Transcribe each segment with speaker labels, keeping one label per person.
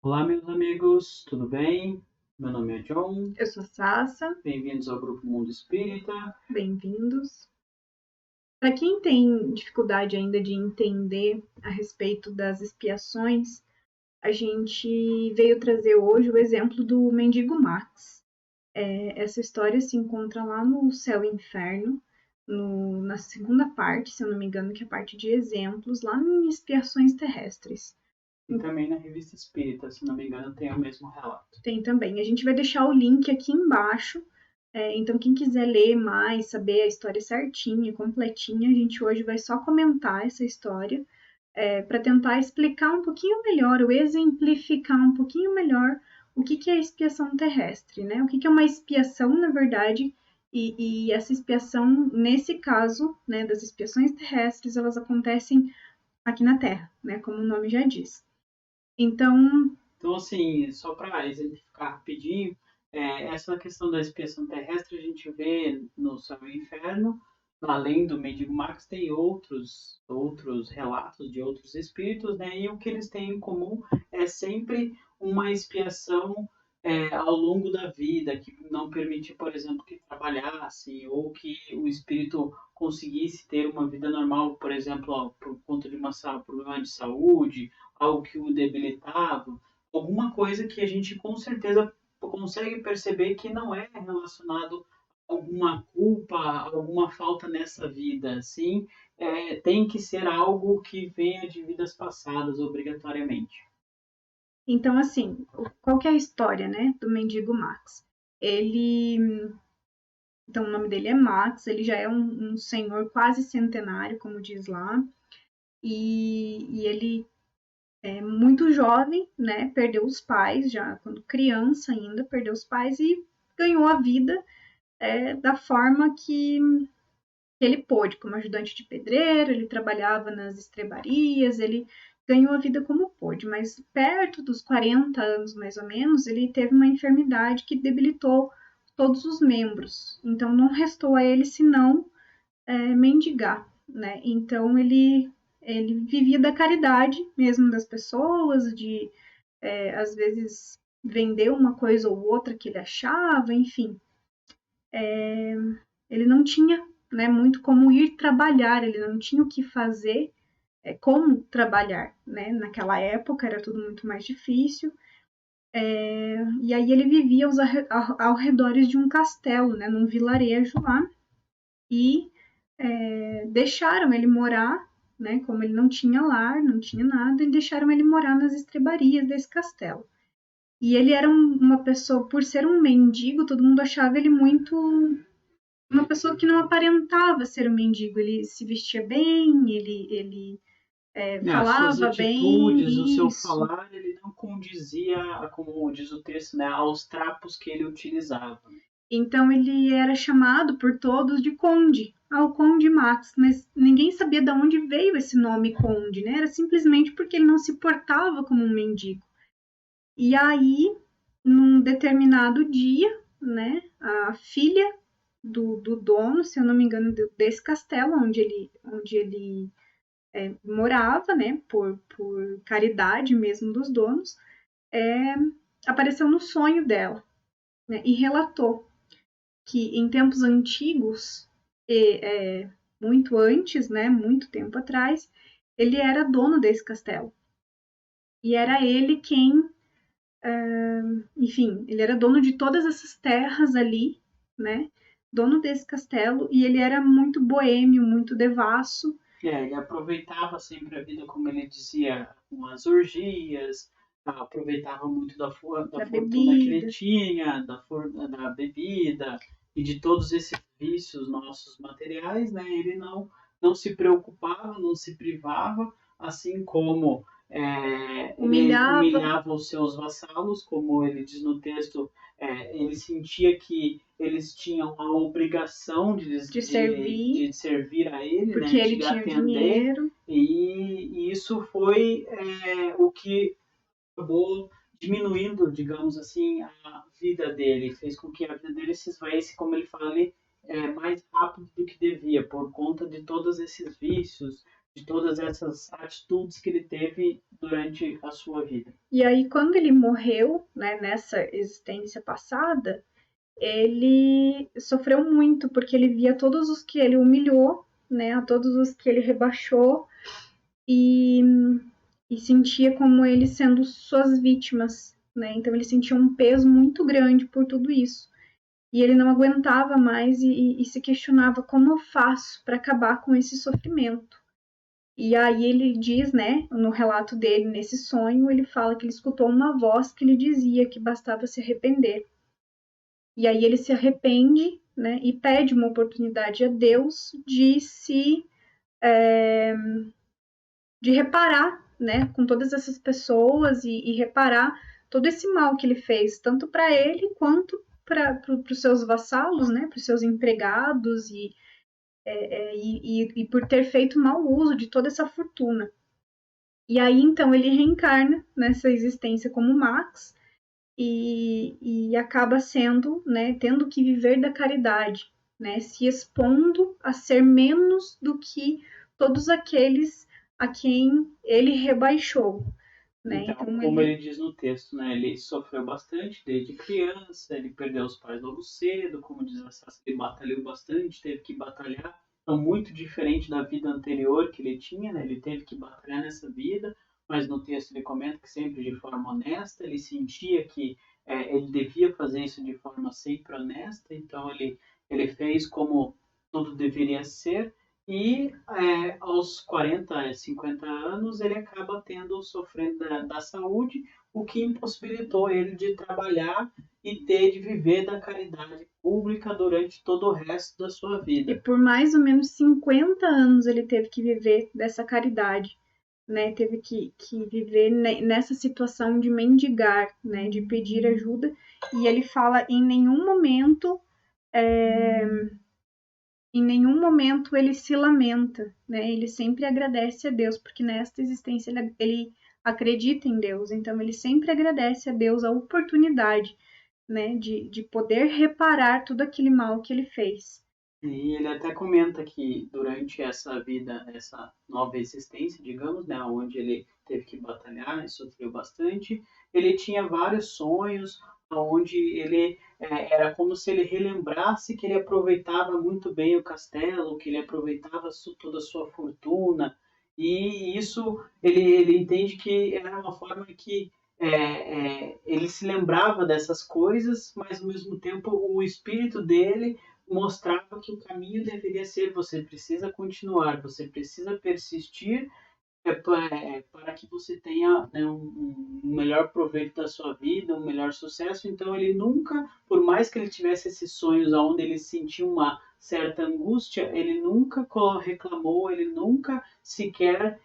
Speaker 1: Olá, meus amigos, tudo bem? Meu nome é John,
Speaker 2: Eu sou Sassa,
Speaker 1: bem-vindos ao Grupo Mundo Espírita.
Speaker 2: bem-vindos. Para quem tem dificuldade ainda de entender a respeito das expiações, a gente veio trazer hoje o exemplo do mendigo Max. Essa história se encontra lá no Céu e Inferno, na segunda parte, se eu não me engano, que é a parte de exemplos, lá em Expiações Terrestres.
Speaker 1: E também na Revista Espírita, se não me engano, tem o mesmo relato.
Speaker 2: Tem também. A gente vai deixar o link aqui embaixo. Então, quem quiser ler mais, saber a história certinha, completinha, a gente hoje vai só comentar essa história para tentar explicar um pouquinho melhor, ou exemplificar um pouquinho melhor o que é a expiação terrestre, né? O que é uma expiação, na verdade, e essa expiação, nesse caso, né, das expiações terrestres, elas acontecem aqui na Terra, né? Como o nome já diz. Então,
Speaker 1: Então, assim, só para exemplificar rapidinho, essa questão da expiação terrestre a gente vê no Céu e Inferno, além do Mendigo Max, tem outros relatos de outros espíritos, né? E o que eles têm em comum é sempre uma expiação ao longo da vida, que não permitiu, por exemplo, que trabalhasse, ou que o espírito conseguisse ter uma vida normal, por exemplo, por conta de um problema de saúde, algo que o debilitava, alguma coisa que a gente com certeza consegue perceber que não é relacionado a alguma culpa, alguma falta nessa vida, assim, tem que ser algo que venha de vidas passadas, obrigatoriamente.
Speaker 2: Então, assim, qual que é a história, né, do mendigo Max? Ele, então o nome dele é Max, ele já é um senhor quase centenário, como diz lá, e ele é muito jovem, né, perdeu os pais, já quando criança ainda, perdeu os pais e ganhou a vida da forma que ele pôde, como ajudante de pedreiro, ele trabalhava nas estrebarias, ele ganhou a vida como pôde, mas perto dos 40 anos mais ou menos, ele teve uma enfermidade que debilitou todos os membros. Então não restou a ele senão mendigar, né? Então ele vivia da caridade mesmo das pessoas, de às vezes vender uma coisa ou outra que ele achava, enfim. Ele não tinha, né, muito como ir trabalhar, ele não tinha o que fazer, como trabalhar, né? Naquela época era tudo muito mais difícil. E aí ele vivia ao redores de um castelo, né, num vilarejo lá, e deixaram ele morar, né, como ele não tinha lar, não tinha nada, e deixaram ele morar nas estrebarias desse castelo. E ele era uma pessoa, por ser um mendigo, todo mundo achava ele muito uma pessoa que não aparentava ser um mendigo. Ele se vestia bem, ele
Speaker 1: As suas
Speaker 2: falava
Speaker 1: atitudes, o
Speaker 2: bem,
Speaker 1: seu
Speaker 2: isso.
Speaker 1: falar, ele não condizia, como diz o texto, né, aos trapos que ele utilizava.
Speaker 2: Então ele era chamado por todos de Conde, o Conde Max, mas ninguém sabia de onde veio esse nome Conde, né? Era simplesmente porque ele não se portava como um mendigo. E aí, num determinado dia, né, a filha do dono, se eu não me engano, desse castelo onde ele morava, né, por caridade mesmo dos donos, é, apareceu no sonho dela, né, e relatou que em tempos antigos, muito antes, né, muito tempo atrás, ele era dono desse castelo. E era ele quem, enfim, ele era dono de todas essas terras ali, né, dono desse castelo, e ele era muito boêmio, muito devasso.
Speaker 1: Ele aproveitava sempre a vida, como ele dizia, com as orgias, aproveitava muito da
Speaker 2: Da
Speaker 1: fortuna que ele
Speaker 2: bebida.
Speaker 1: tinha, da bebida e de todos esses vícios nossos materiais, né? Ele não se preocupava, não se privava, assim como ele
Speaker 2: Humilhava
Speaker 1: humilhava os seus vassalos, como ele diz no texto, ele sentia que eles tinham a obrigação
Speaker 2: de servir,
Speaker 1: de servir a ele,
Speaker 2: porque
Speaker 1: né,
Speaker 2: ele
Speaker 1: de
Speaker 2: tinha o
Speaker 1: atender,
Speaker 2: dinheiro.
Speaker 1: e isso foi o que acabou diminuindo, digamos assim, a vida dele, fez com que a vida dele se esvaísse, como ele fala ali, mais rápido do que devia, por conta de todos esses vícios, de todas essas atitudes que ele teve durante a sua vida.
Speaker 2: E aí, quando ele morreu, né, nessa existência passada, ele sofreu muito, porque ele via todos os que ele humilhou, né, a todos os que ele rebaixou, e, e sentia como eles sendo suas vítimas, né? Então ele sentia um peso muito grande por tudo isso. E ele não aguentava mais e se questionava como eu faço para acabar com esse sofrimento. E aí ele diz, né, no relato dele, nesse sonho, ele fala que ele escutou uma voz que lhe dizia que bastava se arrepender. E aí ele se arrepende, né, e pede uma oportunidade a Deus de de reparar, né, com todas essas pessoas e reparar todo esse mal que ele fez, tanto para ele quanto para os seus vassalos, né, para os seus empregados e por ter feito mau uso de toda essa fortuna. E aí então ele reencarna nessa existência como Max e acaba sendo, né, tendo que viver da caridade, né, se expondo a ser menos do que todos aqueles a quem ele rebaixou, né?
Speaker 1: Então, como ele diz no texto, né, ele sofreu bastante desde criança, ele perdeu os pais logo cedo, como diz a Sassi, ele batalhou bastante, teve que batalhar, então muito diferente da vida anterior que ele tinha, né, ele teve que batalhar nessa vida, mas no texto ele comenta que sempre de forma honesta, ele sentia que ele devia fazer isso de forma sempre honesta, então ele fez como tudo deveria ser, e aos 40, 50 anos ele acaba sofrendo da saúde, o que impossibilitou ele de trabalhar e ter de viver da caridade pública durante todo o resto da sua vida.
Speaker 2: E por mais ou menos 50 anos ele teve que viver dessa caridade, né? Teve que viver nessa situação de mendigar, né? De pedir ajuda. E ele fala em nenhum momento ele se lamenta, né? Ele sempre agradece a Deus, porque nesta existência ele acredita em Deus, então ele sempre agradece a Deus a oportunidade, né, de poder reparar tudo aquele mal que ele fez.
Speaker 1: E ele até comenta que durante essa vida, essa nova existência, digamos, né, onde ele teve que batalhar e sofreu bastante, ele tinha vários sonhos, onde ele era como se ele relembrasse que ele aproveitava muito bem o castelo, que ele aproveitava toda a sua fortuna, e isso ele entende que era uma forma que ele se lembrava dessas coisas, mas ao mesmo tempo o espírito dele mostrava que o caminho deveria ser: você precisa continuar, você precisa persistir para que você tenha, né, um melhor proveito da sua vida, um melhor sucesso. Então ele nunca, por mais que ele tivesse esses sonhos onde ele sentia uma certa angústia, ele nunca reclamou, ele nunca sequer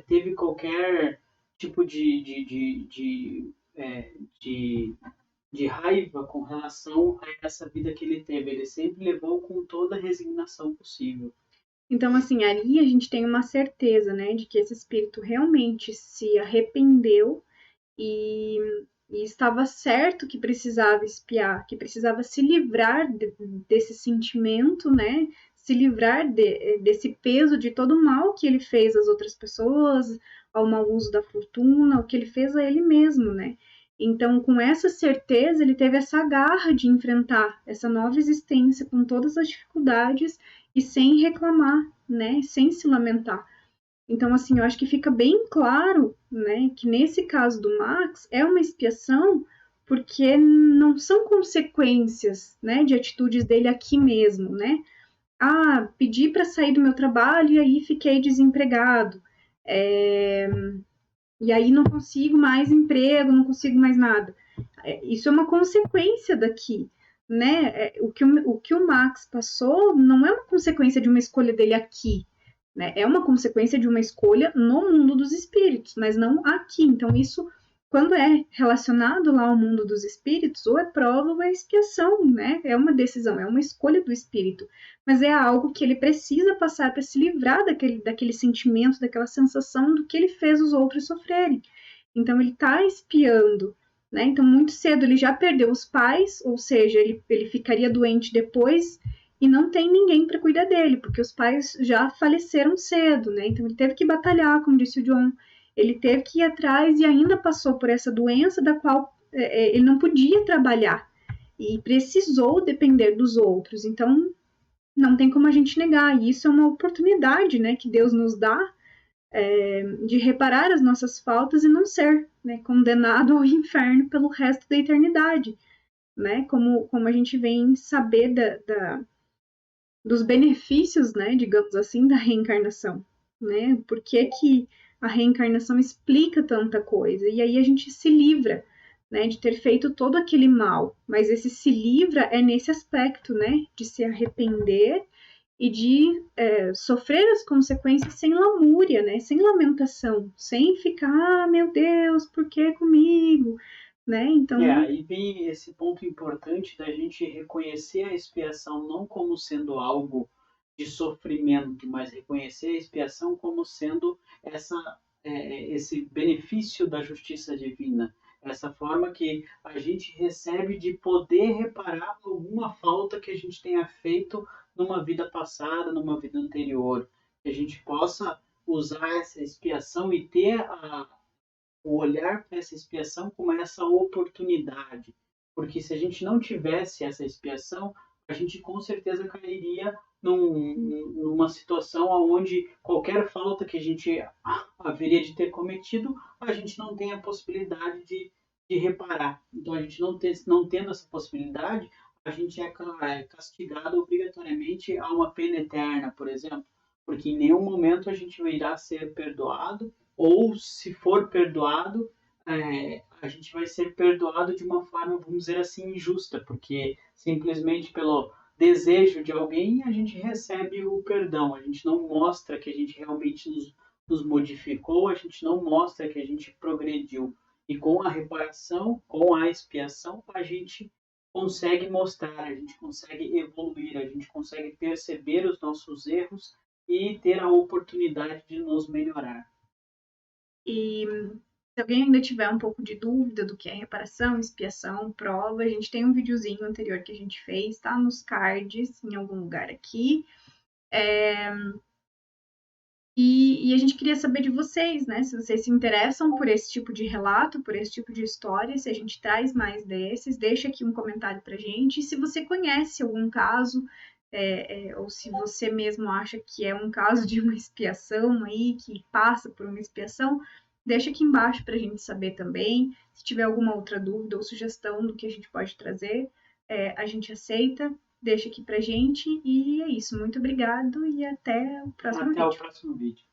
Speaker 1: teve qualquer tipo de raiva com relação a essa vida que ele teve. Ele sempre levou com toda a resignação possível.
Speaker 2: Então, assim, ali a gente tem uma certeza, né, de que esse espírito realmente se arrependeu e, e estava certo que precisava espiar, que precisava se livrar desse sentimento, né, se livrar desse peso de todo o mal que ele fez às outras pessoas, ao mau uso da fortuna, o que ele fez a ele mesmo, né. Então, com essa certeza, ele teve essa garra de enfrentar essa nova existência com todas as dificuldades e sem reclamar, né, sem se lamentar. Então, assim, eu acho que fica bem claro, né, que nesse caso do Max é uma expiação porque não são consequências, né, de atitudes dele aqui mesmo, né? Ah, pedi para sair do meu trabalho e aí fiquei desempregado. E aí não consigo mais emprego, não consigo mais nada. Isso é uma consequência daqui, né? O que o Max passou não é uma consequência de uma escolha dele aqui, né? É uma consequência de uma escolha no mundo dos espíritos, mas não aqui. Então, isso, quando é relacionado lá ao mundo dos espíritos, ou é prova ou é expiação, né? É uma decisão, é uma escolha do espírito, mas é algo que ele precisa passar para se livrar daquele sentimento, daquela sensação do que ele fez os outros sofrerem. Então, ele está expiando, né? Então, muito cedo ele já perdeu os pais, ou seja, ele ficaria doente depois e não tem ninguém para cuidar dele, porque os pais já faleceram cedo, né? Então ele teve que batalhar, como disse o John, ele teve que ir atrás e ainda passou por essa doença da qual ele não podia trabalhar e precisou depender dos outros. Então não tem como a gente negar. E isso é uma oportunidade, né, que Deus nos dá de reparar as nossas faltas e não ser, né, condenado ao inferno pelo resto da eternidade, né? Como a gente vem saber dos benefícios, né, digamos assim, da reencarnação, né? Por que que a reencarnação explica tanta coisa? E aí a gente se livra, né, de ter feito todo aquele mal. Mas esse se livra é nesse aspecto, né, de se arrepender e de sofrer as consequências sem lamúria, né, sem lamentação, sem ficar, ah, meu Deus, por que comigo? Né? Então,
Speaker 1: Aí vem esse ponto importante da gente reconhecer a expiação não como sendo algo de sofrimento, mas reconhecer a expiação como sendo esse benefício da justiça divina, essa forma que a gente recebe de poder reparar alguma falta que a gente tenha feito numa vida passada, numa vida anterior, que a gente possa usar essa expiação e ter o olhar para essa expiação como essa oportunidade. Porque se a gente não tivesse essa expiação, a gente com certeza cairia numa situação onde qualquer falta que a gente haveria de ter cometido, a gente não tem a possibilidade de reparar. Então, a gente não tendo essa possibilidade, a gente é castigado obrigatoriamente a uma pena eterna, por exemplo, porque em nenhum momento a gente irá ser perdoado, ou se for perdoado, a gente vai ser perdoado de uma forma, vamos dizer assim, injusta, porque simplesmente pelo desejo de alguém a gente recebe o perdão, a gente não mostra que a gente realmente nos modificou, a gente não mostra que a gente progrediu. E com a reparação, com a expiação, a gente consegue mostrar, a gente consegue evoluir, a gente consegue perceber os nossos erros e ter a oportunidade de nos melhorar.
Speaker 2: e se alguém ainda tiver um pouco de dúvida do que é reparação, expiação, prova, a gente tem um videozinho anterior que a gente fez, tá nos cards, em algum lugar aqui. E a gente queria saber de vocês, né? Se vocês se interessam por esse tipo de relato, por esse tipo de história, se a gente traz mais desses, deixa aqui um comentário pra gente. E se você conhece algum caso, ou se você mesmo acha que é um caso de uma expiação aí, que passa por uma expiação, deixa aqui embaixo pra gente saber também. Se tiver alguma outra dúvida ou sugestão do que a gente pode trazer, a gente aceita. Deixa aqui pra gente. E é isso. Muito obrigado e até o próximo
Speaker 1: Até o
Speaker 2: vídeo.
Speaker 1: próximo vídeo.